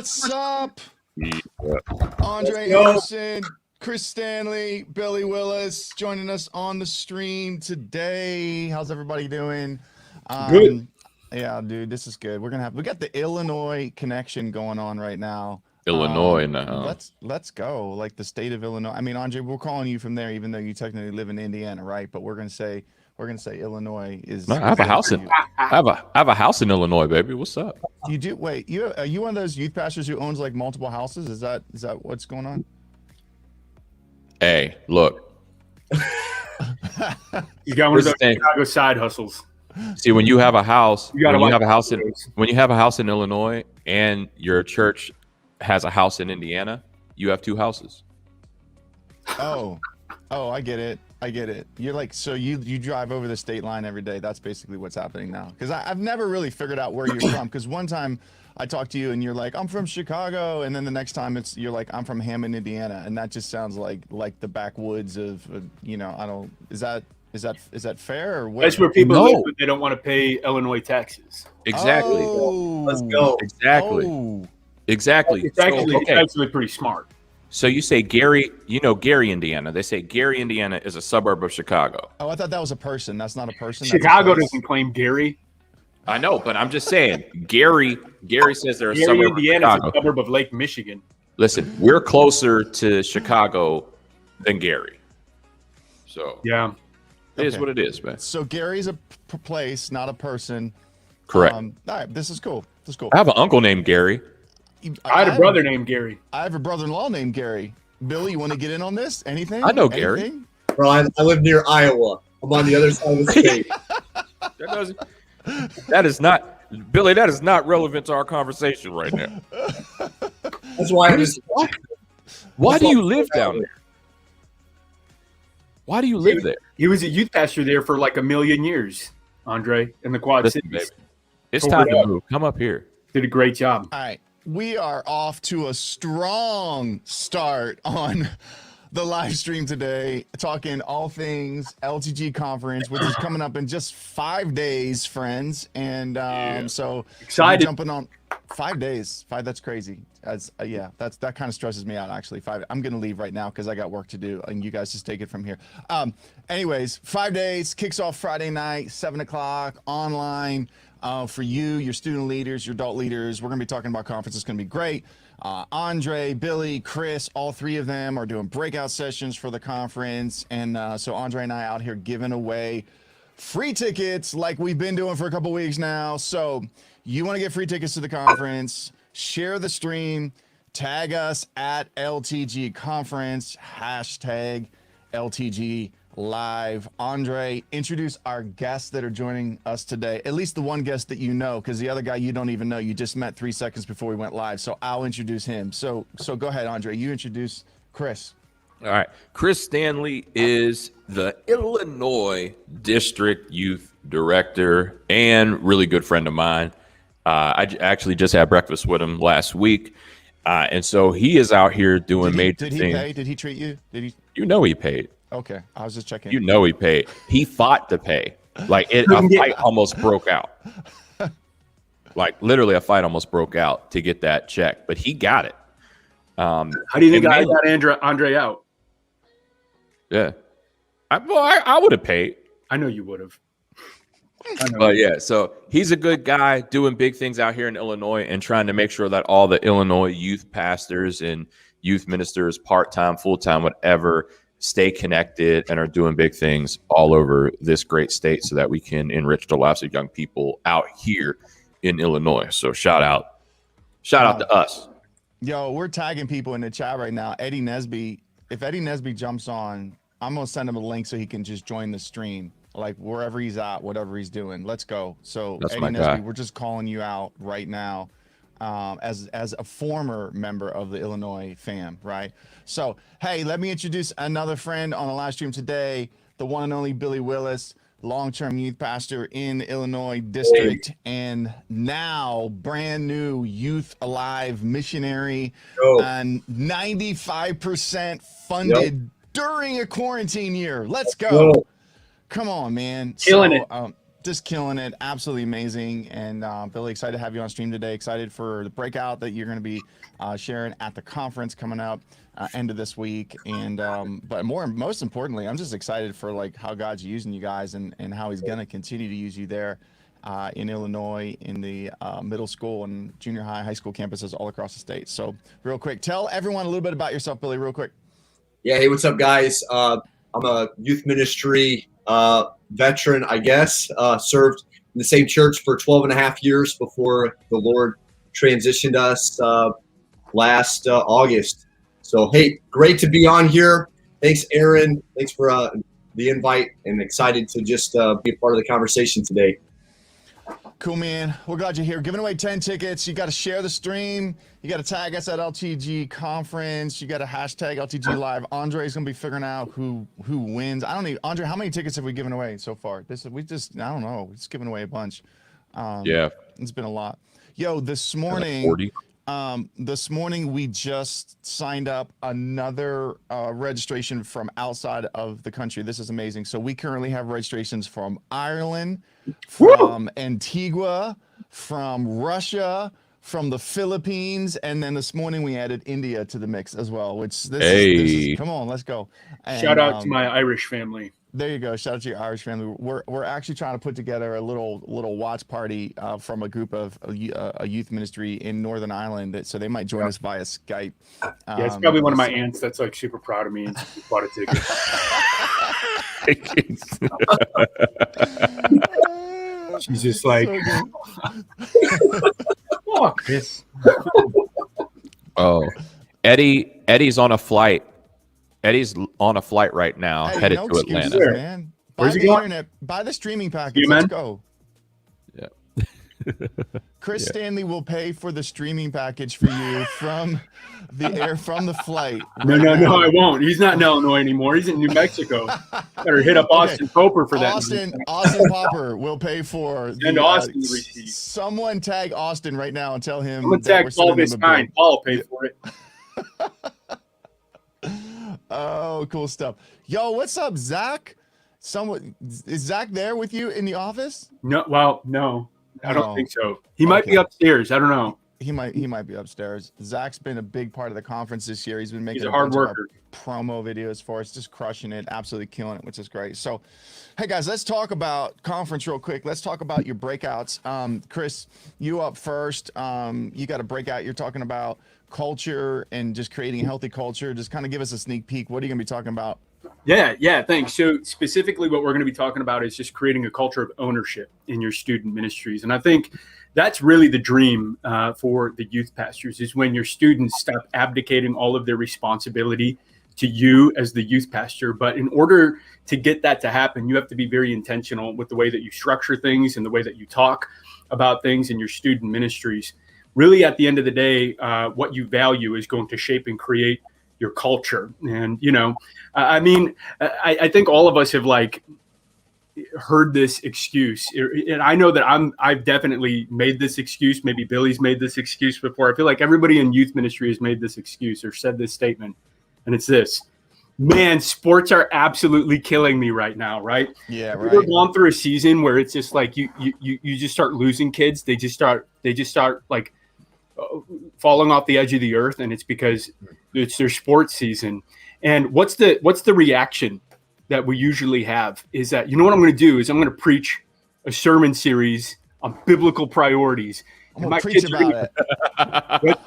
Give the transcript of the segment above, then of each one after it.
What's up? Yeah. Andre Anderson, Chris Stanley, Billy Willis joining us on the stream today. How's everybody doing? Good. Yeah, dude, this is good. We got the Illinois connection going on right now. Illinois now. Let's go. Like the state of Illinois. I mean, Andre, we're calling you from there, even though you technically live in Indiana, right? But we're gonna say Illinois is. No, I have a house in. I have a house in Illinois, baby. What's up? You do? Wait, are you one of those youth pastors who owns like multiple houses? Is that what's going on? Hey, look. You got one of those Chicago side hustles. See, when you have a house, when you have a house in Illinois, and your church has a house in Indiana, you have two houses. Oh, I get it. You're like, so you drive over the state line every day. That's basically what's happening now. Because I've never really figured out where you're from. Because one time I talked to you and you're like, I'm from Chicago, and then the next time you're like, I'm from Hammond, Indiana, and that just sounds like the backwoods of I don't. Is that fair or what? That's where people live, but they don't want to pay Illinois taxes. Exactly. Oh, let's go. Exactly. Oh. Exactly. It's actually pretty smart. So you say Gary, Gary, Indiana. They say Gary, Indiana is a suburb of Chicago. Oh, I thought that was a person. That's not a person. Chicago doesn't claim Gary. I know, but I'm just saying, Gary says they're a suburb Indiana of Chicago. is a suburb of Lake Michigan. Listen, we're closer to Chicago than Gary. So yeah, it is what it is, man. So Gary's a place, not a person. Correct. All right, this is cool. I have an uncle named Gary. I had a brother named Gary. I have a brother-in-law named Gary. Billy, you want to get in on this? Anything? I know Gary. Bro, I live near Iowa. I'm on the other side of the state. That is not, Billy, that is not relevant to our conversation right now. That's why I just. Why do you live down there? Why do you live there? He was a youth pastor there for like 1,000,000 years, Andre, in the Quad Cities. Baby, it's time to move. Come up here. Did a great job. All right. We are off to a strong start on the live stream today, talking all things LTG conference, which is coming up in just 5 days, friends. And so excited, jumping on 5 days. That's crazy. That kind of stresses me out, actually. I'm going to leave right now because I got work to do, and you guys just take it from here. Anyways, 5 days, kicks off Friday night, 7 o'clock, online. For you, your student leaders, your adult leaders, we're going to be talking about conference. It's going to be great. Andre, Billy, Chris, all three of them are doing breakout sessions for the conference. And so Andre and I out here giving away free tickets like we've been doing for a couple weeks now. So you want to get free tickets to the conference, share the stream, tag us at LTG Conference, hashtag LTG Live. Andre, introduce our guests that are joining us today. At least the one guest that you know, because the other guy you don't even know. You just met 3 seconds before we went live. So I'll introduce him. So go ahead, Andre. You introduce Chris. All right. Chris Stanley is the Illinois District Youth Director and really good friend of mine. I actually just had breakfast with him last week. And so he is out here doing major things. Did he pay? Did he treat you? Did he? You know he paid. Okay, I was just checking. You know he paid. He fought to pay. Like a fight almost broke out. Like literally a fight almost broke out to get that check, but he got it. How do you think I got Andre out? Yeah, I would have paid. I know you would have. But yeah, so he's a good guy doing big things out here in Illinois and trying to make sure that all the Illinois youth pastors and youth ministers, part-time, full-time, whatever, stay connected and are doing big things all over this great state so that we can enrich the lives of young people out here in Illinois. So shout out to us. Yo, we're tagging people in the chat right now. Eddie Nesby, if Eddie Nesby jumps on, I'm going to send him a link so he can just join the stream, like wherever he's at, whatever he's doing. Let's go. So that's Eddie Nesby, we're just calling you out right now. As a former member of the Illinois fam, right? So, hey, let me introduce another friend on the live stream today, the one and only Billy Willis, long-term youth pastor in the Illinois district, and now brand new Youth Alive missionary, and 95% funded during a quarantine year. Let's go. Come on, man. Killing it. Just killing it, absolutely amazing. And Billy, excited to have you on stream today. Excited for the breakout that you're going to be sharing at the conference coming up end of this week. And but most importantly, I'm just excited for like how God's using you guys and how He's going to continue to use you there in Illinois, in the middle school and junior high school campuses all across the state. So real quick, tell everyone a little bit about yourself, Billy, real quick. Yeah, hey, what's up, guys? I'm a youth ministry veteran, I guess. Served in the same church for 12 and a half years before the Lord transitioned us last August. So, hey, great to be on here. Thanks, Aaron. Thanks for the invite, and excited to just be a part of the conversation today. Cool, man. We're glad you're here. Giving away 10 tickets. You got to share the stream. You got to tag us at LTG conference. You got to hashtag LTG live. Andre's going to be figuring out who wins. I don't know. Andre, how many tickets have we given away so far? I don't know. We're just giving away a bunch. Yeah. It's been a lot. Yo, this morning, 40. We just signed up another registration from outside of the country. This is amazing. So we currently have registrations from Ireland, from Antigua, from Russia, from the Philippines, and then this morning we added India to the mix as well. Which this is come on, let's go. And, shout out to my Irish family. There you go. Shout out to your Irish family. We're actually trying to put together a little watch party from a group of a youth ministry in Northern Ireland. So they might join us via Skype. Yeah, it's probably one of my aunts that's like super proud of me and bought a ticket. She's just like, oh, Chris. Oh, Eddie's on a flight. Eddie's on a flight right now, headed to Atlanta. Man. Where's he the going? internet, buy the streaming package. You, Let's man? go. Yeah. Chris Stanley will pay for the streaming package for you from the flight. No, I won't. He's not in Illinois anymore. He's in New Mexico. Better hit up Austin Poper for that. Austin Popper will pay for Send Austin the receipt. Someone tag Austin right now and tell him. I'm gonna tag Paul this time. Paul will pay for it. Oh, cool stuff. Yo, what's up, Zach? Is Zach there with you in the office? No, well, no, I don't think so. He might be upstairs. I don't know. He might be upstairs. Zach's been a big part of the conference this year. He's been making a hard worker. Promo videos for us, just crushing it, absolutely killing it, which is great. So, hey guys, let's talk about conference real quick. Let's talk about your breakouts. Chris, you up first. You got a breakout. You're talking about culture and just creating a healthy culture. Just kind of give us a sneak peek. What are you going to be talking about? Yeah, thanks. So specifically what we're going to be talking about is just creating a culture of ownership in your student ministries. And I think that's really the dream for the youth pastors, is when your students stop abdicating all of their responsibility to you as the youth pastor. But in order to get that to happen, you have to be very intentional with the way that you structure things and the way that you talk about things in your student ministries. Really, at the end of the day, what you value is going to shape and create your culture. And, I think all of us have heard this excuse. And I know that I've definitely made this excuse. Maybe Billy's made this excuse before. I feel like everybody in youth ministry has made this excuse or said this statement. And it's this: man, sports are absolutely killing me right now, right? Yeah, right. We've gone through a season where it's just like you just start losing kids. They just start like falling off the edge of the earth, and it's because it's their sports season. And what's the reaction that we usually have is that, you know what I'm going to do is I'm going to preach a sermon series on biblical priorities. I'm going to preach about it.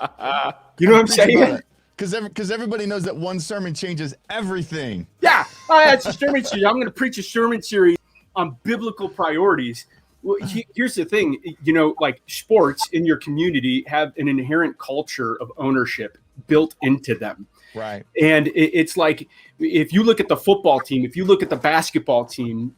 You know what I'm saying? Because everybody knows that one sermon changes everything. Yeah, it's a sermon series. I'm going to preach a sermon series on biblical priorities. Well, here's the thing, like sports in your community have an inherent culture of ownership built into them. Right. And it's like, if you look at the football team, if you look at the basketball team,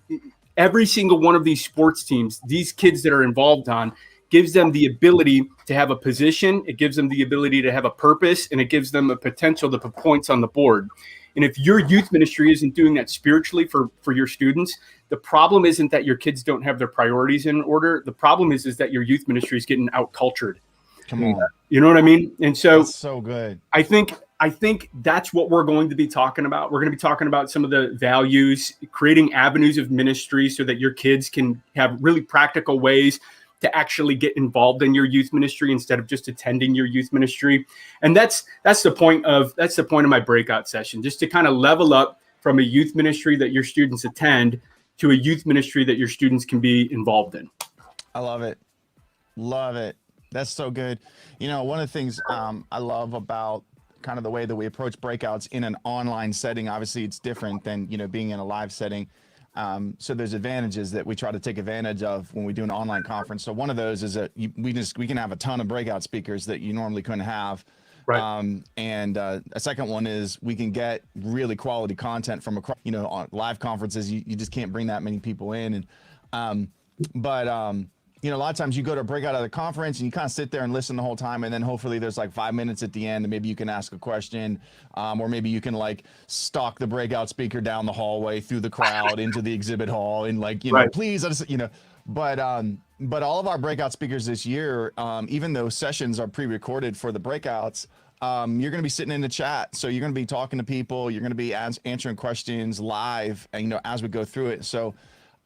every single one of these sports teams, these kids that are involved on, gives them the ability to have a position. It gives them the ability to have a purpose, and it gives them a potential to put points on the board. And if your youth ministry isn't doing that spiritually for your students, the problem isn't that your kids don't have their priorities in order. The problem is that your youth ministry is getting out-cultured. Come on. You know what I mean? And so, that's so good. I think I think that's what we're going to be talking about. We're going to be talking about some of the values, creating avenues of ministry so that your kids can have really practical ways to actually get involved in your youth ministry instead of just attending your youth ministry. And that's the point of my breakout session, just to kind of level up from a youth ministry that your students attend to a youth ministry that your students can be involved in. I love it. Love it. That's so good. You know, one of the things I love about kind of the way that we approach breakouts in an online setting, obviously it's different than, you know, being in a live setting. So there's advantages that we try to take advantage of when we do an online conference. So one of those is that we can have a ton of breakout speakers that you normally couldn't have. Right. And a second one is we can get really quality content from across, you know, on live conferences. You just can't bring that many people in. And, you know, a lot of times you go to a breakout at a conference and you kind of sit there and listen the whole time. And then hopefully there's like 5 minutes at the end and maybe you can ask a question, or maybe you can like stalk the breakout speaker down the hallway through the crowd into the exhibit hall and like, you know, please, you know, but all of our breakout speakers this year, even though sessions are pre-recorded for the breakouts, you're going to be sitting in the chat. So you're going to be talking to people, you're going to be answering questions live, and, you know, as we go through it. So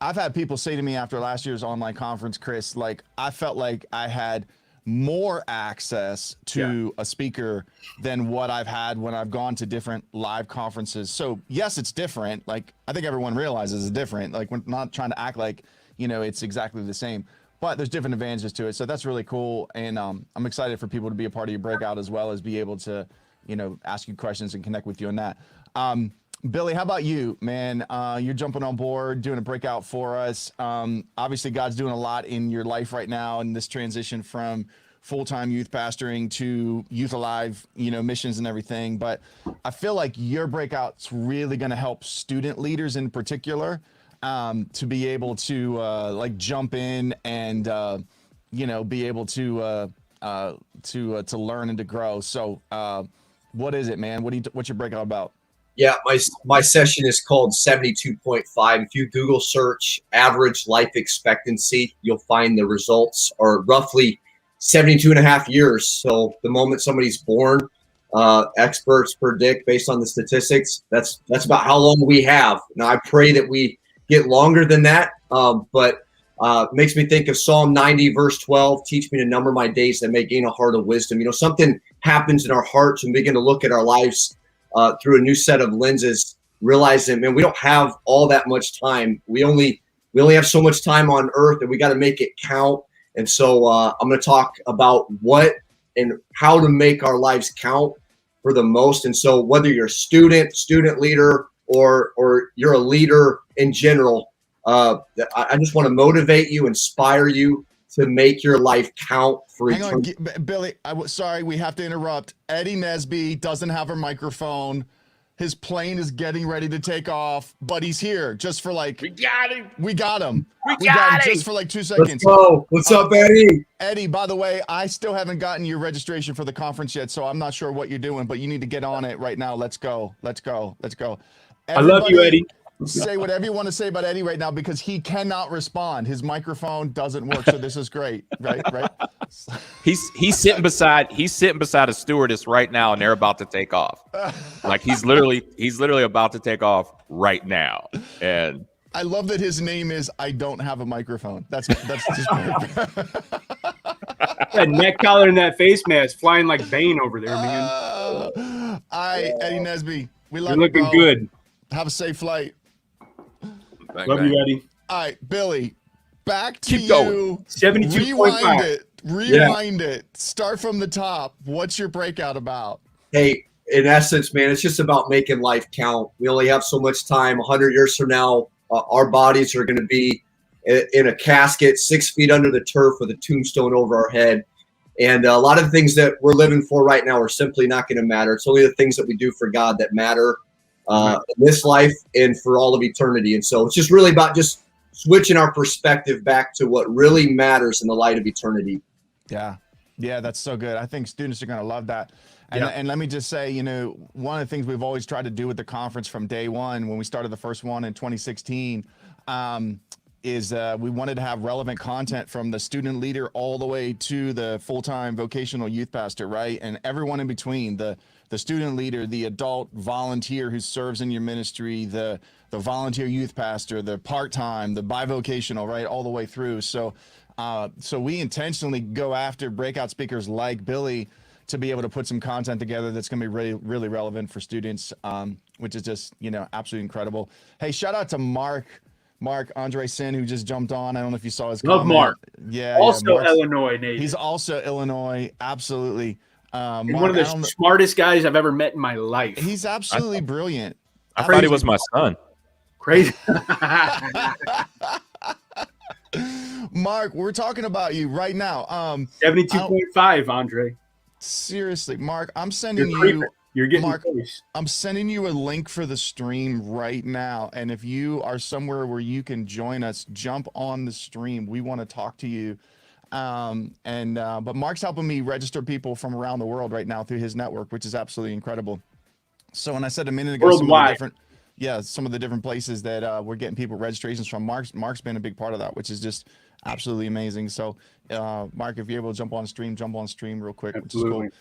I've had people say to me after last year's online conference, Chris, like I felt like I had more access to a speaker than what I've had when I've gone to different live conferences. So yes, it's different. Like I think everyone realizes it's different. Like we're not trying to act like, you know, it's exactly the same, but there's different advantages to it. So that's really cool. And I'm excited for people to be a part of your breakout as well as be able to, you know, ask you questions and connect with you on that. Billy, how about you, man? You're jumping on board, doing a breakout for us. Obviously, God's doing a lot in your life right now in this transition from full-time youth pastoring to Youth Alive, you know, missions and everything. But I feel like your breakout's really going to help student leaders in particular to be able to like jump in and you know, be able to learn and to grow. So, what is it, man? What's your breakout about? Yeah, my session is called 72.5. If you Google search average life expectancy, you'll find the results are roughly 72 and a half years. So the moment somebody's born, experts predict based on the statistics, that's about how long we have. Now I pray that we get longer than that, but makes me think of Psalm 90 verse 12, teach me to number my days that may gain a heart of wisdom. You know, something happens in our hearts and we begin to look at our lives through a new set of lenses, realizing, man, we don't have all that much time. We only have so much time on earth and we got to make it count. And so I'm going to talk about what and how to make our lives count for the most. And so whether you're a student leader, or you're a leader in general, I just want to motivate you, inspire you to make your life count for eternity. Hang on, Billy, sorry, we have to interrupt. Eddie Nesby doesn't have a microphone. His plane is getting ready to take off, but he's here just for like... We got him. We got him. We got him just for like 2 seconds. Let's go. What's up, Eddie? Eddie, by the way, I still haven't gotten your registration for the conference yet, so I'm not sure what you're doing, but you need to get on it right now. Let's go. Let's go. Let's go. Everybody, I love you, Eddie. Say whatever you want to say about Eddie right now because he cannot respond. His microphone doesn't work, so this is great, right? He's sitting beside a stewardess right now, and they're about to take off. Like he's literally about to take off right now. And I love that his name is I don't have a microphone. That's just that neck collar and that face mask flying like Bane over there, man. All right, Eddie Nesby, we love you. You, looking good. Have a safe flight. Love you, Eddie. All right, Billy, back to Keep going. 72.5. Rewind it. Start from the top. What's your breakout about? Hey, in essence, man, it's just about making life count. We only have so much time. 100 years from now, our bodies are going to be in a casket 6 feet under the turf with a tombstone over our head. And a lot of the things that we're living for right now are simply not going to matter. It's only the things that we do for God that matter in this life and for all of eternity. And so it's just really about just switching our perspective back to what really matters in the light of eternity. Yeah, that's so good. I think students are going to love that. And let me just say, you know, one of the things we've always tried to do with the conference from day one, when we started the first one in 2016, is we wanted to have relevant content from the student leader all the way to the full-time vocational youth pastor, right? And everyone in between, the student leader, the adult volunteer who serves in your ministry, the volunteer youth pastor, the part-time, the bivocational, right? All the way through. So we intentionally go after breakout speakers like Billy to be able to put some content together that's going to be really, really relevant for students, which is just, absolutely incredible. Hey, shout out to Mark Andre Sin, who just jumped on. I don't know if you saw his Love comment. Mark. Yeah. Also Mark's, Illinois native. He's also Illinois. Absolutely. And Mark, one of the smartest guys I've ever met in my life. He's absolutely brilliant. I thought he was my son. Crazy. Mark, we're talking about you right now. 72.5, Andre. Seriously, Mark, I'm sending You're getting Mark, close. I'm sending you a link for the stream right now. And if you are somewhere where you can join us, jump on the stream. We want to talk to you. But Mark's helping me register people from around the world right now through his network, which is absolutely incredible. So when I said a minute ago, some of the different places that we're getting people registrations from, Mark's been a big part of that, which is just absolutely amazing. So Mark, if you're able to jump on stream real quick, Absolutely. which is cool.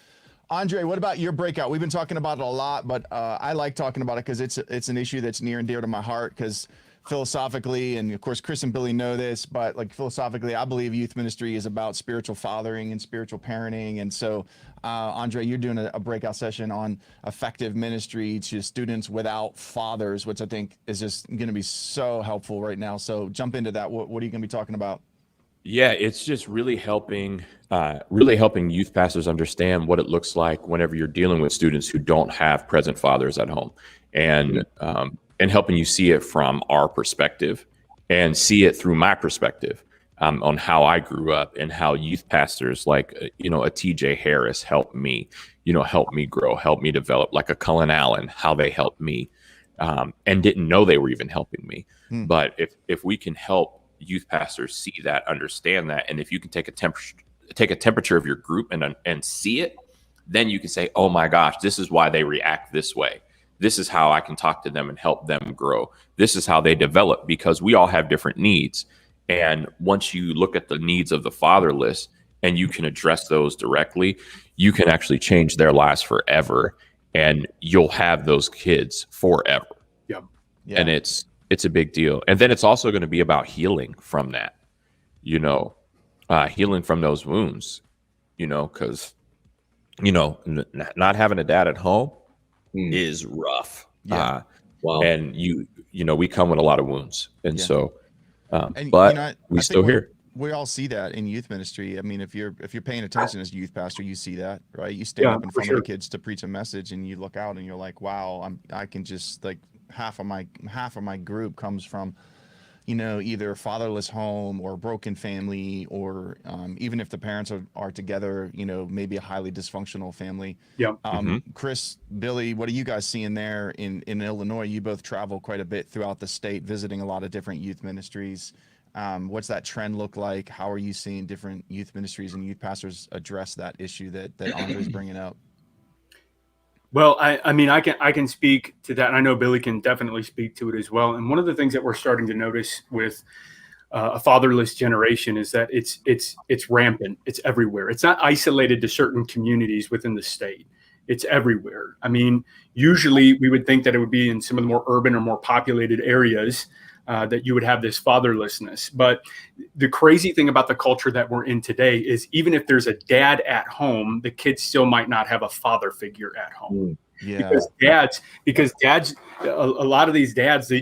Andre, what about your breakout? We've been talking about it a lot, but I like talking about it because it's an issue that's near and dear to my heart, because philosophically, and of course Chris and Billy know this, but like philosophically, I believe youth ministry is about spiritual fathering and spiritual parenting. And so Andre, you're doing a breakout session on effective ministry to students without fathers, which I think is just going to be so helpful right now. So jump into that. What are you going to be talking about? Yeah, it's just really helping youth pastors understand what it looks like whenever you're dealing with students who don't have present fathers at home, and helping you see it from our perspective and see it through my perspective on how I grew up and how youth pastors like a TJ Harris helped me, help me grow, help me develop, like a Cullen Allen, how they helped me, and didn't know they were even helping me. But if we can help youth pastors see that, understand that, and if you can take a temperature of your group and see it, then you can say, oh my gosh, this is why they react this way. This is how I can talk to them and help them grow. This is how they develop, because we all have different needs. And once you look at the needs of the fatherless and you can address those directly, you can actually change their lives forever, and you'll have those kids forever. Yeah. And it's a big deal. And then it's also going to be about healing from that, healing from those wounds, because, not having a dad at home is rough. Yeah. Wow. And we come with a lot of wounds. And so, And, but we I still think here. We all see that in youth ministry. I mean, if you're paying attention as a youth pastor, you see that, right? You stand up in front of the kids to preach a message, and you look out and you're like, wow, I can just, like, half of my group comes from, either a fatherless home or a broken family, or even if the parents are together, maybe a highly dysfunctional family. Yeah. Chris, Billy, what are you guys seeing there in Illinois? You both travel quite a bit throughout the state, visiting a lot of different youth ministries. What's that trend look like? How are you seeing different youth ministries and youth pastors address that issue that Andre's bringing up? Well, I mean, I can speak to that, and I know Billy can definitely speak to it as well. And one of the things that we're starting to notice with a fatherless generation is that it's rampant. It's everywhere. It's not isolated to certain communities within the state. It's everywhere. I mean, usually we would think that it would be in some of the more urban or more populated areas that you would have this fatherlessness. But the crazy thing about the culture that we're in today is, even if there's a dad at home, the kids still might not have a father figure at home. Yeah. Because dads, a lot of these dads, they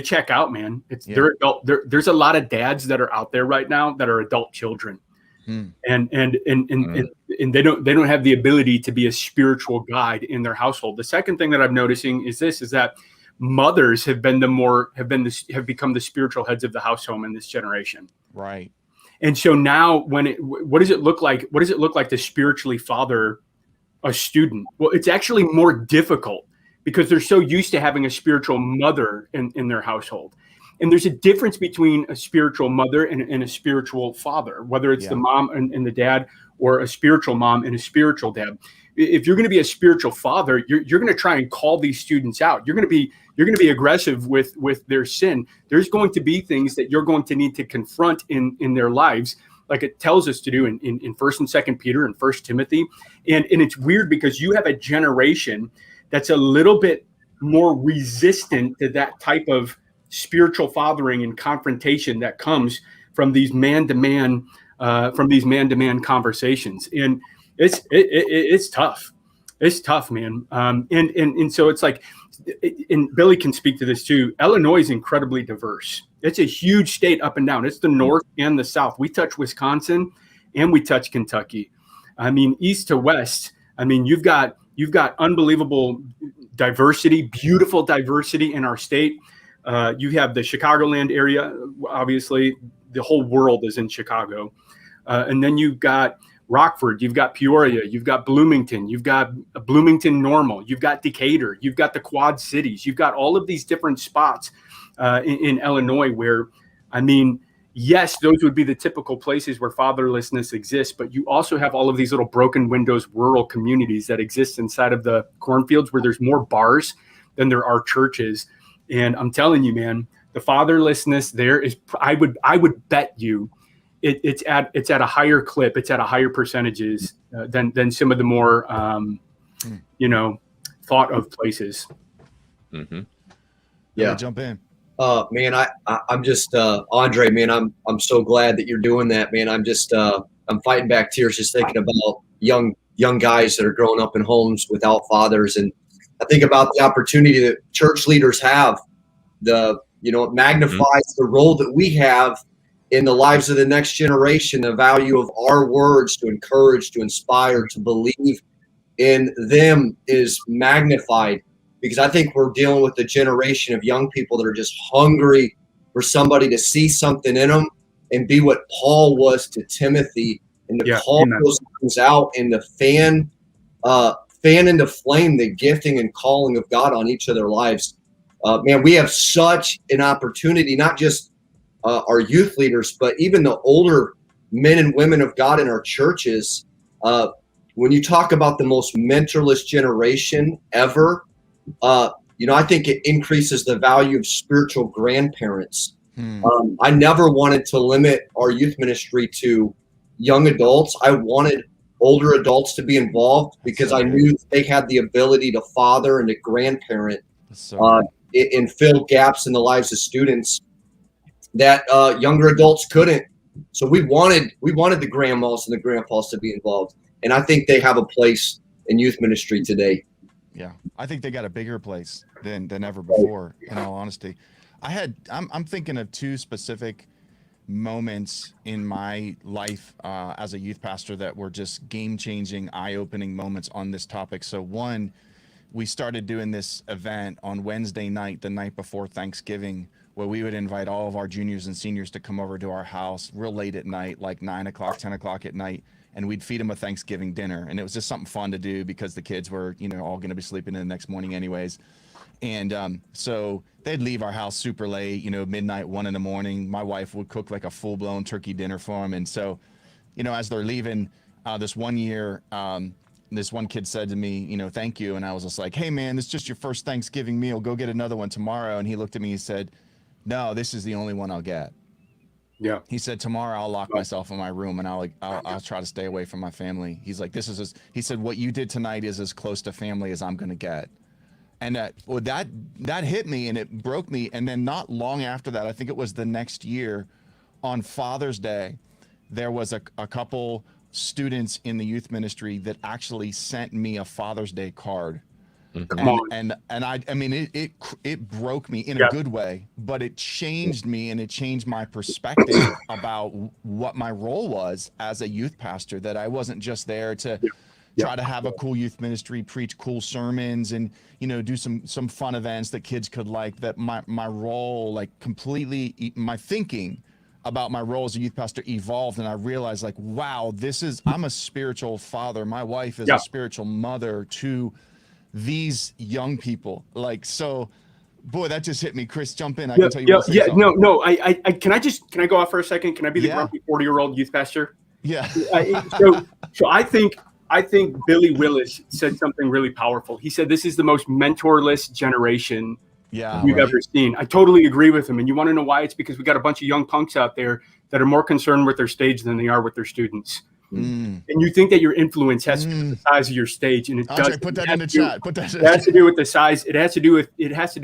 check out, man. They're adult. There's a lot of dads that are out there right now that are adult children. And they don't have the ability to be a spiritual guide in their household. The second thing that I'm noticing is that mothers have become the spiritual heads of the household in this generation. Right. And so now what does it look like? What does it look like to spiritually father a student? Well, it's actually more difficult because they're so used to having a spiritual mother in their household. And there's a difference between a spiritual mother and a spiritual father, whether it's the mom and the dad, or a spiritual mom and a spiritual dad. if you're going to be a spiritual father, you're going to try and call these students out. You're going to be aggressive with their sin. There's going to be things that you're going to need to confront in their lives, like it tells us to do in 1st and 2nd Peter and 1st Timothy. And it's weird because you have a generation that's a little bit more resistant to that type of spiritual fathering and confrontation that comes from these man-to-man conversations. And it's tough. It's tough, man. And so it's like, and Billy can speak to this too. Illinois is incredibly diverse. It's a huge state up and down. It's the North and the South. We touch Wisconsin and we touch Kentucky. I mean, east to west. I mean, you've got unbelievable diversity, beautiful diversity in our state. You have the Chicagoland area. Obviously, the whole world is in Chicago. And then you've got Rockford, you've got Peoria, you've got Bloomington, you've got Bloomington Normal, you've got Decatur, you've got the Quad Cities, you've got all of these different spots in Illinois where, I mean, yes, those would be the typical places where fatherlessness exists, but you also have all of these little broken windows, rural communities that exist inside of the cornfields where there's more bars than there are churches. And I'm telling you, man, the fatherlessness there is, I would bet you, it's at a higher clip, it's at a higher percentages than some of the more thought of places. Mm-hmm. Yeah, jump in. Man, I'm just Andre, man. I'm so glad that you're doing that, man. I'm fighting back tears just thinking about young guys that are growing up in homes without fathers, and I think about the opportunity that church leaders have. It magnifies the role that we have in the lives of the next generation, the value of our words to encourage, to inspire, to believe in them is magnified, because I think we're dealing with a generation of young people that are just hungry for somebody to see something in them and be what Paul was to Timothy, and to call those things out and to fan into flame the gifting and calling of God on each of their lives. Man, we have such an opportunity, not just our youth leaders, but even the older men and women of God in our churches. When you talk about the most mentorless generation ever, I think it increases the value of spiritual grandparents. I never wanted to limit our youth ministry to young adults. I wanted older adults to be involved because I knew they had the ability to father and to grandparent and fill gaps in the lives of students that younger adults couldn't. So we wanted the grandmas and the grandpas to be involved, and I think they have a place in youth ministry today. Yeah, I think they got a bigger place than ever before. In all honesty, I'm thinking of two specific moments in my life as a youth pastor that were just game-changing, eye-opening moments on this topic. So one, we started doing this event on Wednesday night, the night before Thanksgiving, where we would invite all of our juniors and seniors to come over to our house real late at night, like 9 o'clock, 10 o'clock at night, and we'd feed them a Thanksgiving dinner. And it was just something fun to do because the kids were, all going to be sleeping in the next morning anyways. And so they'd leave our house super late, midnight, 1 a.m. My wife would cook like a full-blown turkey dinner for them. And so, as they're leaving, this one year, this one kid said to me, thank you. And I was just like, hey, man, this is just your first Thanksgiving meal. Go get another one tomorrow. And he looked at me and said, no, this is the only one I'll get. Yeah. He said, tomorrow I'll lock myself in my room and I'll try to stay away from my family. He's like, he said, what you did tonight is as close to family as I'm going to get. And that hit me and it broke me. And then not long after that, I think it was the next year on Father's Day, there was a couple students in the youth ministry that actually sent me a Father's Day card. And I mean, it broke me in a good way, but it changed me and it changed my perspective about what my role was as a youth pastor, that I wasn't just there to try to have a cool youth ministry, preach cool sermons and, do some fun events that kids could like, that my role, like completely, my thinking about my role as a youth pastor evolved. And I realized like, wow, I'm a spiritual father. My wife is a spiritual mother to these young people. Like, so boy, that just hit me. Chris, jump in. I can tell you. No. I can I go off for a second? Can I be the grumpy 40-year-old youth pastor? Yeah. So I think I think Billy Willis said something really powerful. He said, this is the most mentorless generation we've ever seen. I totally agree with him. And you want to know why? It's because we got a bunch of young punks out there that are more concerned with their stage than they are with their students. And you think that your influence has to do with the size of your stage, and it Andre, does. put that in the chat. It has to do with the size. It has to do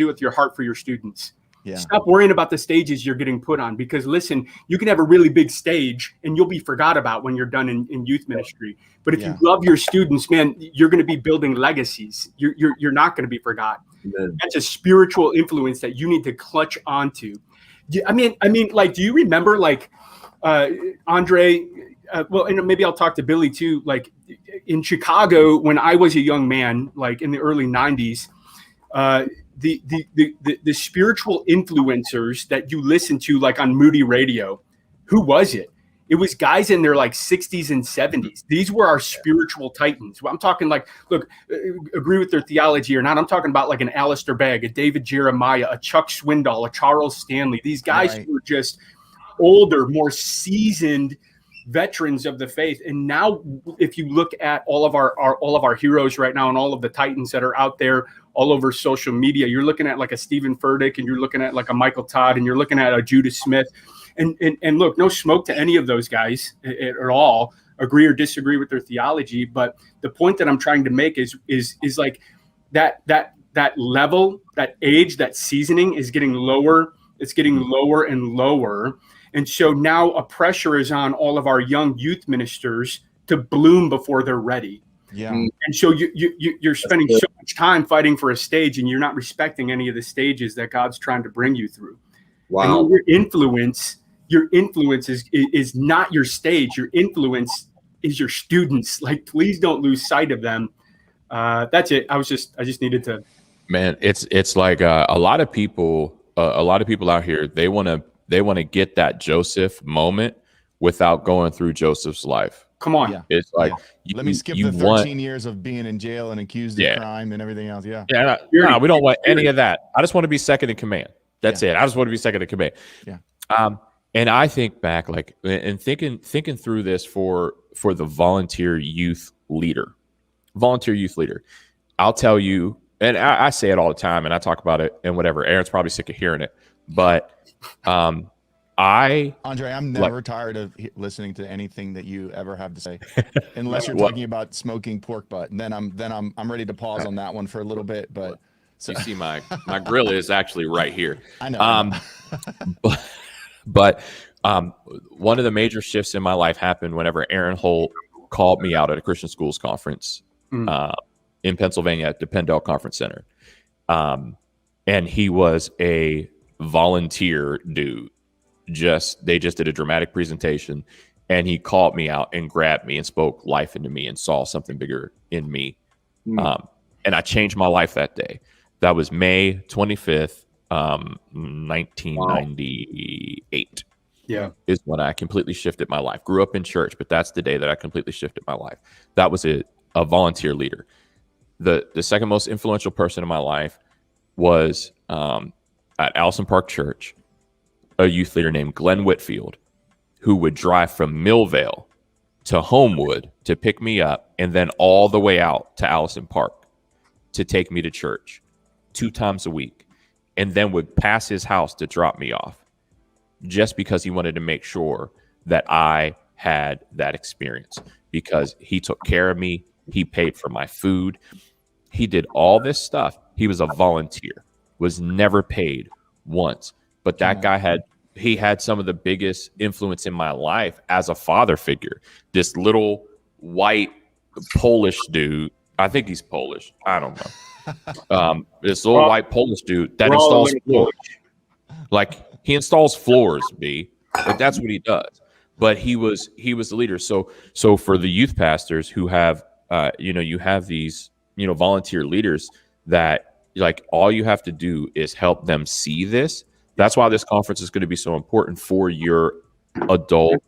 with your heart for your students. Yeah. Stop worrying about the stages you're getting put on, because listen, you can have a really big stage and you'll be forgot about when you're done in youth ministry. But if you love your students, man, you're going to be building legacies. You're not going to be forgotten. Amen. That's a spiritual influence that you need to clutch onto. I mean, like, do you remember, like, Andre? Well, and maybe I'll talk to Billy too. Like in Chicago, when I was a young man, like in the early '90s, the spiritual influencers that you listen to, like on Moody Radio, who was it? It was guys in their like 60s and 70s. These were our spiritual titans. I'm talking like, look, agree with their theology or not. I'm talking about like an Alistair Begg, a David Jeremiah, a Chuck Swindoll, a Charles Stanley. These guys who were just older, more seasoned veterans of the faith. And now if you look at all of our heroes right now and all of the titans that are out there all over social media, you're looking at like a Stephen Furtick, and you're looking at like a Michael Todd, and you're looking at a Judah Smith. And look, no smoke to any of those guys at all, agree or disagree with their theology. But the point that I'm trying to make is like that level, that age, that seasoning is getting lower. It's getting lower and lower. And so now a pressure is on all of our young youth ministers to bloom before they're ready. Yeah. And so you're spending so much time fighting for a stage, and you're not respecting any of the stages that God's trying to bring you through. Wow. And your influence is not your stage. Your influence is your students. Like, please don't lose sight of them. That's it. I just needed to. Man, it's like a lot of people out here, they want to get that Joseph moment without going through Joseph's life. Come on. Yeah. It's like, let me skip the 13 years of being in jail and accused of crime and everything else. Yeah. Yeah. No, we don't want any of that. I just want to be second in command. That's it. I just want to be second in command. Yeah. And I think back, like, and thinking through this for the volunteer youth leader. I'll tell you, and I say it all the time, and I talk about it and whatever. Aaron's probably sick of hearing it, but Andre, I'm never tired of listening to anything that you ever have to say, unless you're talking about smoking pork butt, and then I'm ready to pause on that one for a little bit. But so you see, my grill is actually right here. I know. But one of the major shifts in my life happened whenever Aaron Holt called me out at a Christian schools conference in Pennsylvania at the Pendel Conference Center. And he was a volunteer dude. They just did a dramatic presentation, and he called me out and grabbed me and spoke life into me and saw something bigger in me. And I changed my life that day. That was May 25th. 1998 is when I completely shifted my life. Grew up in church, but that's the day that I completely shifted my life. That was a volunteer leader. The second most influential person in my life was at Allison Park Church, a youth leader named Glenn Whitfield, who would drive from Millvale to Homewood to pick me up, and then all the way out to Allison Park to take me to church 2 times a week. And then would pass his house to drop me off, just because he wanted to make sure that I had that experience, because he took care of me. He paid for my food. He did all this stuff. He was a volunteer, was never paid once. But that guy had some of the biggest influence in my life as a father figure. This little white Polish dude. I think he's Polish. I don't know. This little white Polish dude that installs floors. Like, he installs floors, like, that's what he does. But he was the leader. So for the youth pastors who have you have these volunteer leaders that, like, all you have to do is help them see this. That's why this conference is going to be so important for your adult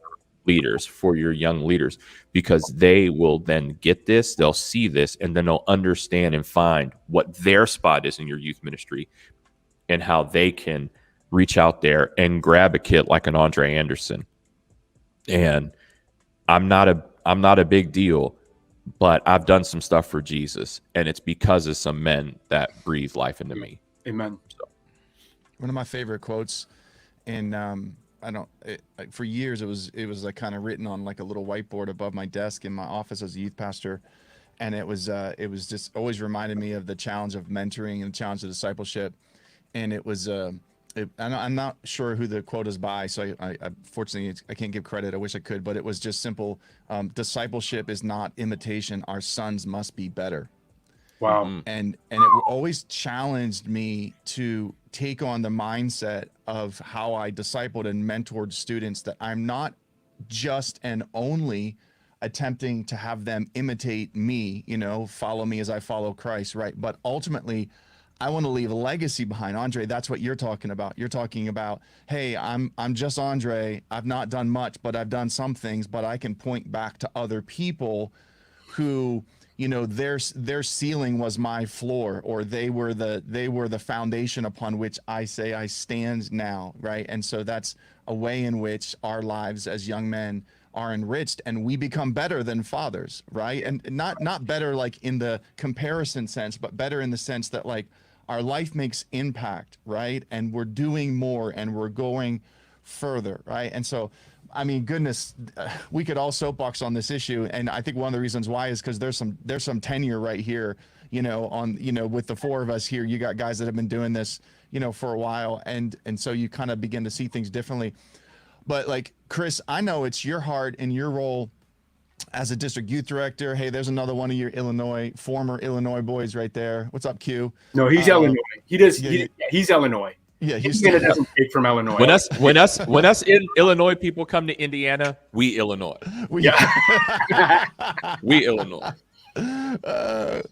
leaders, for your young leaders, because they will then get this, they'll see this, and then they'll understand and find what their spot is in your youth ministry and how they can reach out there and grab a kid like an Andre Anderson. And I'm not a big deal but I've done some stuff for Jesus, and it's because of some men that breathe life into me. Amen. So. One of my favorite quotes, and for years it was like kind of written on like a little whiteboard above my desk in my office as a youth pastor, and it was just always reminded me of the challenge of mentoring and the challenge of discipleship, and it was I'm not sure who the quote is by, so I fortunately I can't give credit. I wish I could, but it was just simple. Discipleship is not imitation. Our sons must be better. Wow. And it always challenged me to take on the mindset of how I discipled and mentored students, that I'm not just and only attempting to have them imitate me, follow me as I follow Christ, right? But ultimately, I want to leave a legacy behind. Andre, that's what you're talking about. You're talking about, hey, I'm just Andre. I've not done much, but I've done some things, but I can point back to other people who, their ceiling was my floor, or they were the foundation upon which I say I stand now, right? And so that's a way in which our lives as young men are enriched, and we become better than fathers, right? And not better like in the comparison sense, but better in the sense that like our life makes impact, right? And we're doing more and we're going further, right? And so, I mean, goodness, we could all soapbox on this issue, and I think one of the reasons why is because there's some tenure right here, with the four of us here. You got guys that have been doing this, for a while, and so you kind of begin to see things differently. But like, Chris, I know it's your heart and your role as a district youth director. Hey, there's another one of your former Illinois boys right there. What's up, Q? No, he's Illinois. He's Illinois. Yeah, Indiana doesn't take from Illinois. When us in Illinois people come to Indiana, we Illinois. We Illinois. So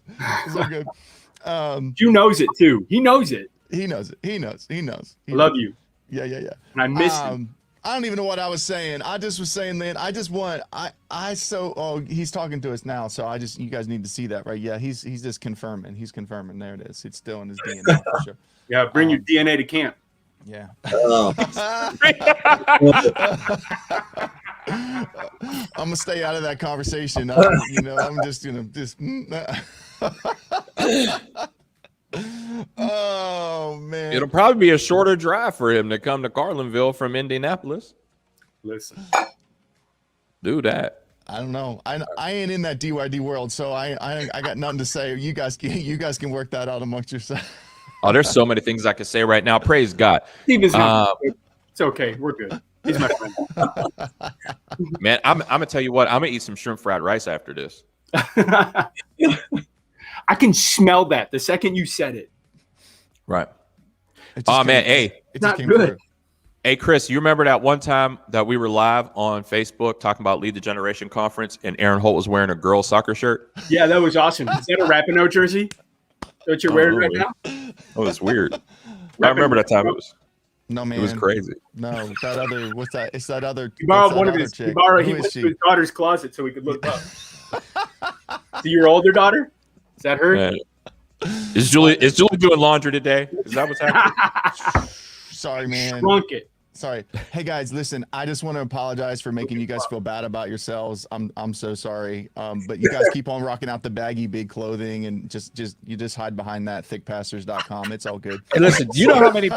good. Q knows it too. He knows it. He knows it. He knows. I love you. Yeah. And I miss him. I don't even know what I was saying. I just was saying, man, he's talking to us now. So you guys need to see that, right? Yeah. He's just confirming. He's confirming. There it is. It's still in his DNA for sure. Yeah. Bring your DNA to camp. Yeah. I'm gonna stay out of that conversation. I'm just oh man, it'll probably be a shorter drive for him to come to Carlinville from Indianapolis. Listen, do that. I don't know. I ain't in that DYD world, so I got nothing to say. You guys can work that out amongst yourselves. Oh, there's so many things I could say right now. Praise God. It's okay. We're good. He's my friend. Man, I'm gonna tell you what. I'm gonna eat some shrimp fried rice after this. I can smell that the second you said it. Right. Oh man, hey, it's not good. Hey, Chris, you remember that one time that we were live on Facebook talking about Lead the Generation Conference, and Aaron Holt was wearing a girls soccer shirt? Yeah, that was awesome. Is that a Rapinoe jersey that you're wearing right now? Oh, it's weird. I remember that time. No, man. It was crazy. No, that other. What's that? It's that other. He borrowed one of his. He went to his daughter's closet so we could look up. So your older daughter? Is that her? Man. Is Julie doing laundry today? Is that what's happening? Sorry, man. Shrunk it. Sorry. Hey guys, listen, I just want to apologize for making you guys feel bad about yourselves. I'm so sorry. But you guys keep on rocking out the baggy big clothing, and you just hide behind that thickpastors.com. It's all good. Hey, listen, you know how many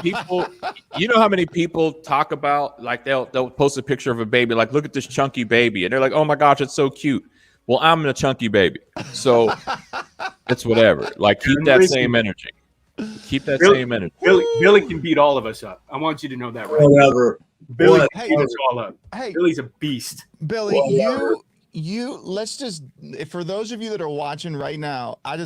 people talk about, like, they'll post a picture of a baby, like, look at this chunky baby, and they're like, oh my gosh, it's so cute. Well, I'm a chunky baby, so it's whatever. Like, keep that same energy. Keep that same energy. Billy can beat all of us up. I want you to know that right Whatever. Billy can beat us all up. Hey, Billy's a beast. Billy, you let's just, for those of you that are watching right now, I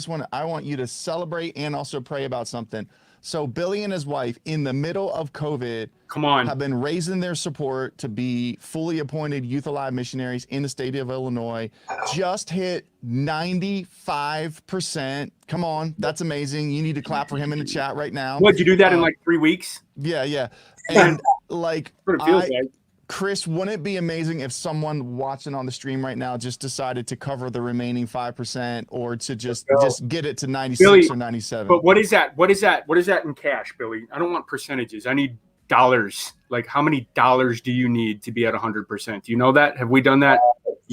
want you to celebrate and also pray about something. So Billy and his wife, in the middle of COVID, have been raising their support to be fully appointed Youth Alive missionaries in the state of Illinois. Just hit 95%. Come on, that's amazing. You need to clap for him in the chat right now. What, you do that in like 3 weeks? Yeah. And like, what it feels like. Chris, wouldn't it be amazing if someone watching on the stream right now just decided to cover the remaining 5%, or to just get it to 96 Billy, or 97? But what is that? What is that in cash, Billy? I don't want percentages. I need dollars. Like, how many dollars do you need to be at 100%? Do you know that? Have we done that?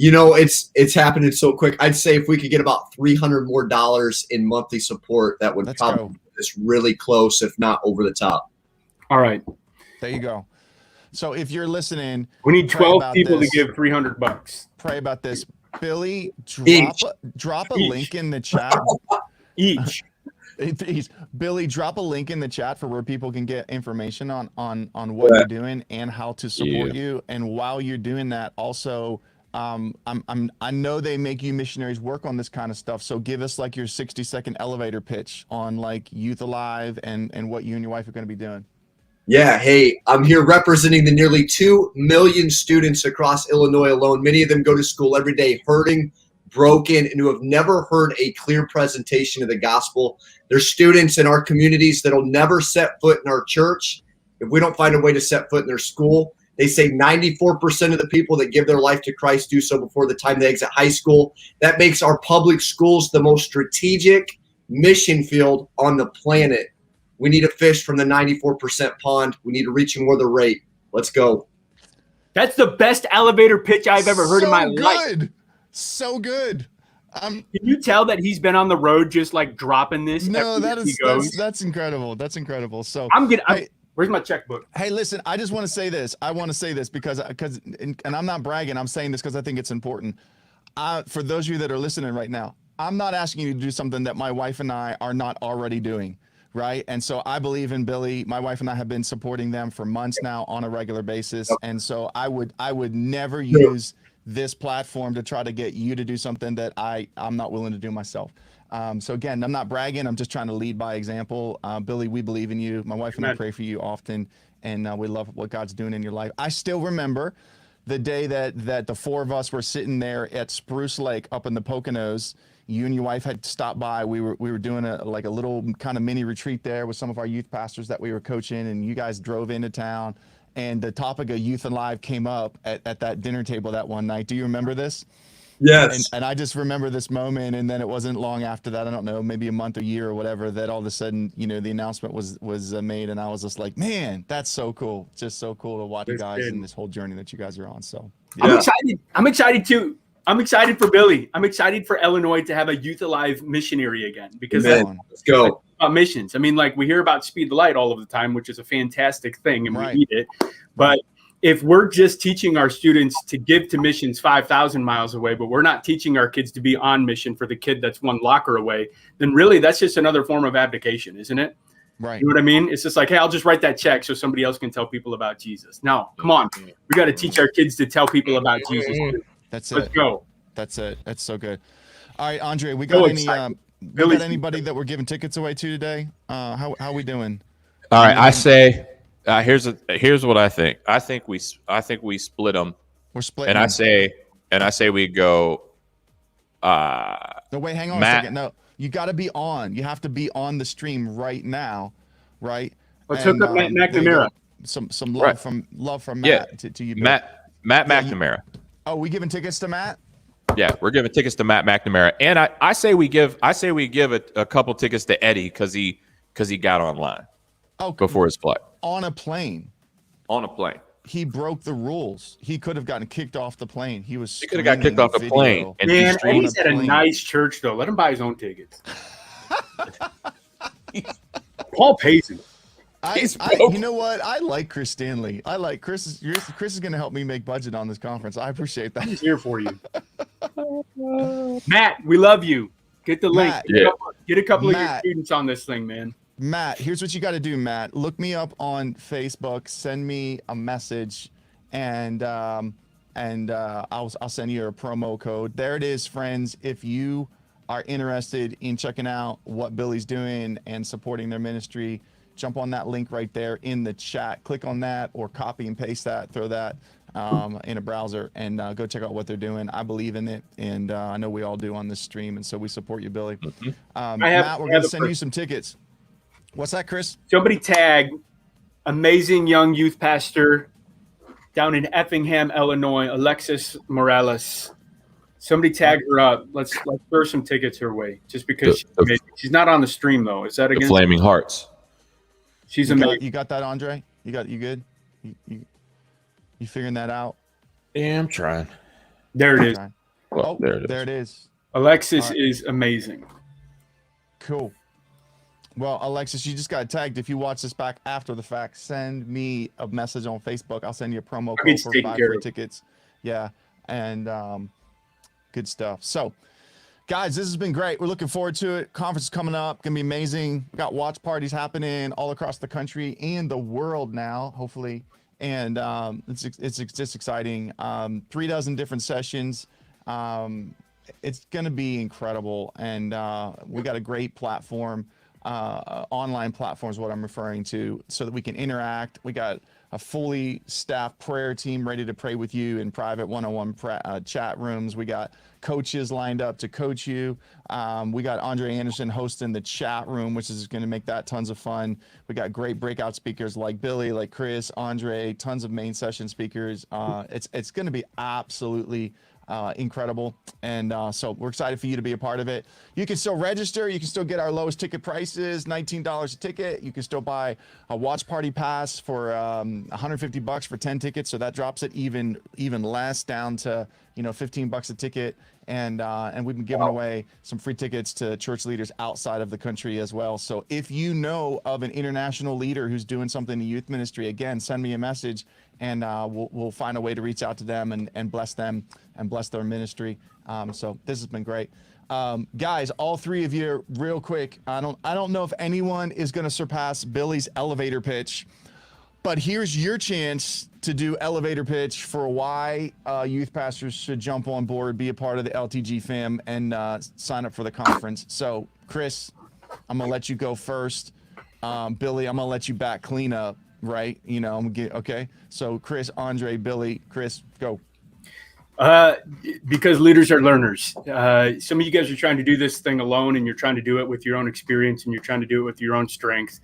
You know, it's happening so quick. I'd say if we could get about $300 more in monthly support, that would probably get us really close, if not over the top. All right. There you go. So if you're listening, we need 12 people to give $300. Pray about this. Billy, drop a Each. link in the chat. Each. Billy, drop a link in the chat for where people can get information on what you're doing and how to support you. And while you're doing that, also, I know they make you missionaries work on this kind of stuff. So give us like your 60-second elevator pitch on like Youth Alive and what you and your wife are going to be doing. Yeah, hey, I'm here representing the nearly 2 million students across Illinois alone. Many of them go to school every day hurting, broken, and who have never heard a clear presentation of the gospel. There's students in our communities that'll never set foot in our church if we don't find a way to set foot in their school. They say 94% of the people that give their life to Christ do so before the time they exit high school. That makes our public schools the most strategic mission field on the planet. We need to fish from the 94% pond. We need to reach more the rate. Let's go. That's the best elevator pitch I've ever heard in my life. So good. Can you tell that he's been on the road just like dropping this? No, that's incredible. That's incredible. So where's my checkbook? Hey, listen, I just want to say this. I want to say this because and I'm not bragging. I'm saying this because I think it's important. For those of you that are listening right now, I'm not asking you to do something that my wife and I are not already doing. Right. And so I believe in Billy. My wife and I have been supporting them for months now on a regular basis. And so I would never use this platform to try to get you to do something that I'm not willing to do myself. So again, I'm not bragging. I'm just trying to lead by example. Billy, we believe in you. My wife and I pray for you often, and we love what God's doing in your life. I still remember the day that the four of us were sitting there at Spruce Lake up in the Poconos. You and your wife had stopped by. We were doing a little kind of mini retreat there with some of our youth pastors that we were coaching, and you guys drove into town, and the topic of Youth Alive came up at that dinner table that one night. Do you remember this? Yes. And I just remember this moment, and then it wasn't long after that, I don't know, maybe a month or year or whatever, that all of a sudden, the announcement was made, and I was just like, man, that's so cool. Just so cool to watch you guys in this whole journey that you guys are on. So yeah. I'm excited too. I'm excited for Billy. I'm excited for Illinois to have a Youth Alive missionary again, because let's go. Missions. I mean, like we hear about Speed the Light all of the time, which is a fantastic thing, and we need it. But if we're just teaching our students to give to missions 5,000 miles away, but we're not teaching our kids to be on mission for the kid that's one locker away, then really that's just another form of abdication, isn't it? Right. You know what I mean? It's just like, hey, I'll just write that check so somebody else can tell people about Jesus. No, come on. We got to teach our kids to tell people about Jesus. That's Let's go. That's it. That's so good. All right, Andre, we got anybody that we're giving tickets away to today? How we doing? All right, I say here's what I think. I think we split them. We're splitting. And I say we go. No, wait, hang on a second. No, you got to be on. You have to be on the stream right now, right? Let's hook up Matt McNamara. Some love from Matt to you. Matt McNamara. Oh, we giving tickets to Matt? Yeah, we're giving tickets to Matt McNamara, and I say we give a couple tickets to Eddie because he got online. Oh, before his flight on a plane. On a plane, he broke the rules. He could have gotten kicked off the plane. He could have got kicked off the plane. And man, Eddie's at a nice church though. Let him buy his own tickets. Paul pays him. You know what? I like Chris Stanley. I like Chris. Chris is going to help me make budget on this conference. I appreciate that. He's here for you. Matt, we love you. Get the link. Get a couple of your students on this thing, man. Matt, here's what you got to do, Matt. Look me up on Facebook. Send me a message, and I'll send you a promo code. There it is, friends. If you are interested in checking out what Billy's doing and supporting their ministry, jump on that link right there in the chat. Click on that or copy and paste that. Throw that in a browser and go check out what they're doing. I believe in it, and I know we all do on this stream, and so we support you, Billy. Matt, we're going to send you some tickets. What's that, Chris? Somebody tag amazing young youth pastor down in Effingham, Illinois, Alexis Morales. Somebody tag her up. Let's throw some tickets her way, just because she's not on the stream though. Is that again? The Flaming Hearts. She's amazing. You got that, Andre? You good? You figuring that out? Yeah, I'm trying. There it is. Okay. Well, Oh, there it is. Alexis All right. is amazing. Cool. Well, Alexis, you just got tagged. If you watch this back after the fact, send me a message on Facebook. I'll send you a promo code It's for taken 5 care free of. tickets. Yeah, and good stuff. So, guys, this has been great. We're looking forward to it. Conference is coming up. Gonna be amazing. We got watch parties happening all across the country and the world now, hopefully. And it's just exciting. 36 different sessions. It's gonna be incredible, and we got a great platform. Online platform is what I'm referring to, so that we can interact. We got a fully staffed prayer team ready to pray with you in private one-on-one chat rooms. We got coaches lined up to coach you. We got Andre Anderson hosting the chat room, which is going to make that tons of fun. We got great breakout speakers like Billy, like Chris, Andre, tons of main session speakers. It's going to be absolutely incredible, and so we're excited for you to be a part of it. You can still register. You can still get our lowest ticket prices, $19 a ticket. You can still buy a watch party pass for $150 for 10 tickets, so that drops it even less, down to $15 a ticket. And we've been giving away some free tickets to church leaders outside of the country as well. So if you know of an international leader who's doing something in youth ministry, again, send me a message, and we'll find a way to reach out to them and bless them and bless their ministry. So this has been great. Guys, all three of you, real quick, I don't know if anyone is going to surpass Billy's elevator pitch, but here's your chance to do elevator pitch for why youth pastors should jump on board, be a part of the LTG fam, and sign up for the conference. So, Chris, I'm gonna let you go first. Billy, I'm gonna let you back clean up, right? Okay. So, Chris, Andre, Billy, Chris, go. Because leaders are learners. Some of you guys are trying to do this thing alone, and you're trying to do it with your own experience, and you're trying to do it with your own strength.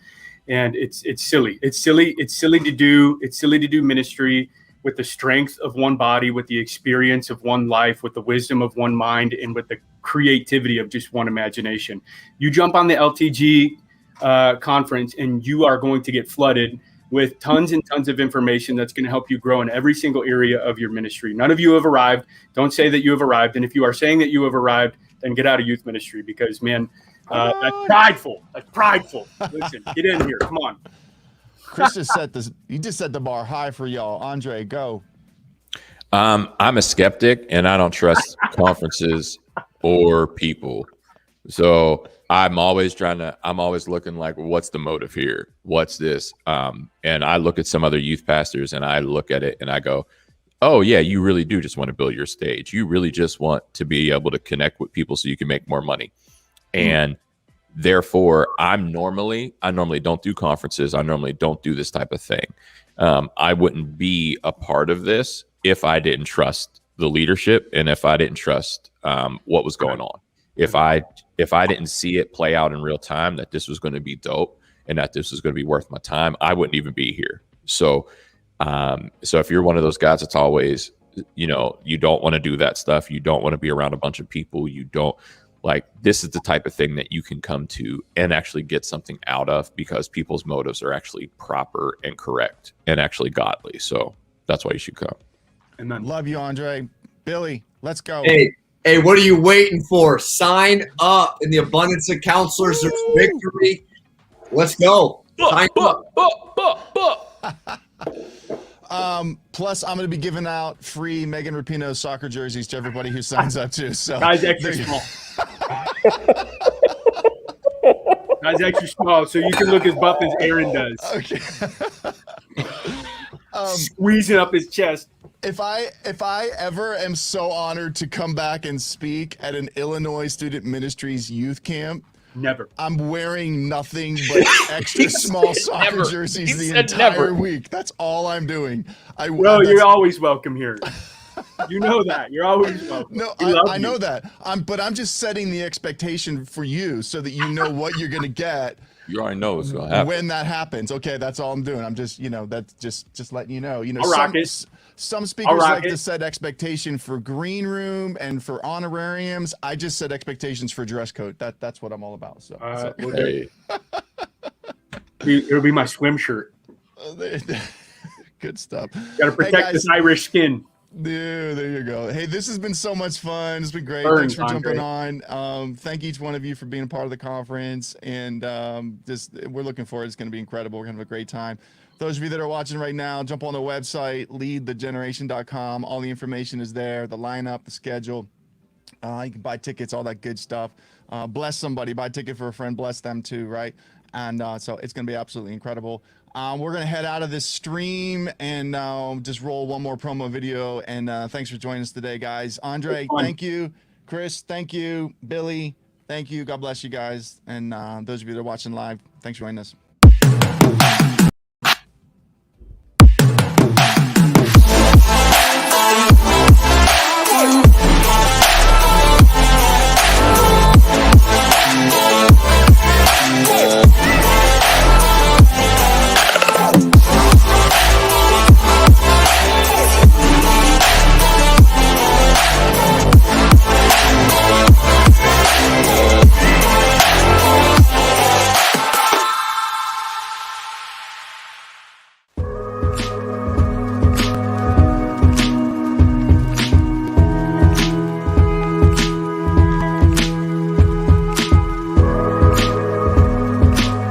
And it's silly. It's silly to do ministry with the strength of one body, with the experience of one life, with the wisdom of one mind, and with the creativity of just one imagination. You jump on the LTG conference, and you are going to get flooded with tons and tons of information that's going to help you grow in every single area of your ministry. None of you have arrived. Don't say that you have arrived. And if you are saying that you have arrived, then get out of youth ministry, because, man, that's prideful. That's prideful. Listen, get in here. Come on. Chris just set this. You just set the bar high for y'all. Andre, go. I'm a skeptic, and I don't trust conferences or people. So I'm always looking like, what's the motive here? What's this? And I look at some other youth pastors, and I look at it and I go, oh yeah, you really do just want to build your stage. You really just want to be able to connect with people so you can make more money. And therefore, I normally don't do conferences. I normally don't do this type of thing. I wouldn't be a part of this if I didn't trust the leadership, and if I didn't trust what was going on. If I didn't see it play out in real time, that this was going to be dope and that this was going to be worth my time, I wouldn't even be here. So if you're one of those guys that's always, you don't want to do that stuff, you don't want to be around a bunch of people, you don't like, this is the type of thing that you can come to and actually get something out of, because people's motives are actually proper and correct and actually godly. So that's why you should come. Amen. Love you, Andre. Billy, let's go. Hey, what are you waiting for? Sign up. In the abundance of counselors, there's victory. Let's go. Sign up. Plus, I'm going to be giving out free Megan Rapinoe soccer jerseys to everybody who signs up too. So, Guys, extra small. Guys, extra small, so you can look as buff as Aaron does. Okay. Squeezing up his chest. If I ever am so honored to come back and speak at an Illinois Student Ministries youth camp, Never. I'm wearing nothing but extra small soccer jerseys the entire week. That's all I'm doing. Well, you're always welcome here. You know that. You're always welcome. No, I know that. But I'm just setting the expectation for you so that you know what you're going to get. You already know what's going to happen when that happens. Okay, that's all I'm doing. I'm just, that's just letting you know. Some speakers like to set expectation for green room and for honorariums. I just set expectations for dress code. That's what I'm all about. So, hey. It'll be my swim shirt. Good stuff. Got to protect this Irish skin. Dude, there you go. Hey, this has been so much fun. It's been great. Burns, Thanks for jumping Andre. on. Thank each one of you for being a part of the conference. And just we're looking forward. It's going to be incredible. We're going to have a great time. Those of you that are watching right now, jump on the website, leadthegeneration.com. All the information is there, the lineup, the schedule. You can buy tickets, all that good stuff. Bless somebody, buy a ticket for a friend, bless them too, right? And so it's going to be absolutely incredible. We're going to head out of this stream and just roll one more promo video. And thanks for joining us today, guys. Andre, thank you. Chris, thank you. Billy, thank you. God bless you guys. And those of you that are watching live, thanks for joining us.